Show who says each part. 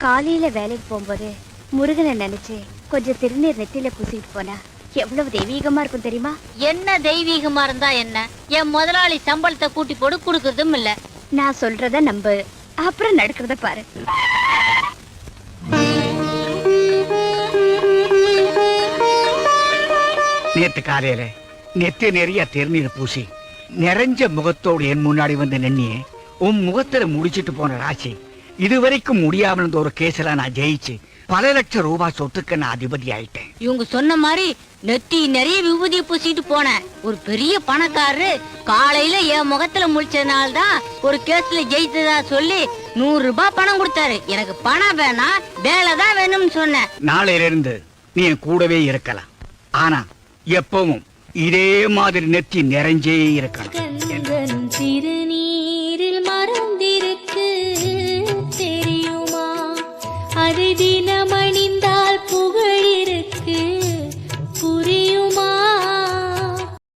Speaker 1: காலையில வேலைக்கு போகும்போது முருகனை நினைச்சு கொஞ்சம் திருநீர் நெத்தியில பூசிட்டு போனா எவ்வளவு தெய்வீகமா இருக்கும் தெரியுமா?
Speaker 2: என்ன தெய்வீகமா இருந்தா என்ன? என் முதலாளி சம்பளத்தை கூட்டி போடு குடுக்கறதும் இல்ல.
Speaker 1: நான் சொல்றத நம்பு, அப்புறம் நடக்கிறத பாரு.
Speaker 3: நேத்து காலையில நெத்தி நிறைய திருநீர் பூசி நிறைஞ்ச முகத்தோடு என் முன்னாடி வந்து நின்னியே, உன் முகத்துல முடிச்சிட்டு போன ராசி இதுவரைக்கும் முடியாமல் இருந்த ஒரு கேஸ்ல நான் ஜெயிச்சு பல லட்சம் ரூபாய் சொத்துக்கு நான் அதிபதி ஆயிட்டேன்.
Speaker 2: இவங்க சொன்ன மாதிரி நெத்தி நிறைய விபூதியை பூசிட்டு போனேன். ஒரு பெரிய பணக்காரரு காலையில என் முகத்துல முழிச்சதுனால்தான் ஒரு கேஸ்ல ஜெயித்ததா சொல்லி 100 ரூபாய் பணம் கொடுத்தாரு. எனக்கு பணம் வேணாம், வேலைதான் வேணும்னு சொன்னேன்.
Speaker 3: நாளையில இருந்து நீ என் கூடவே இருக்கலாம், ஆனா எப்பவும் இதே மாதிரி நெத்தி நிறைஞ்சே இருக்கலாம்.
Speaker 4: திருநீரில் மறந்திருக்கு தெரியுமா? அது தினமணி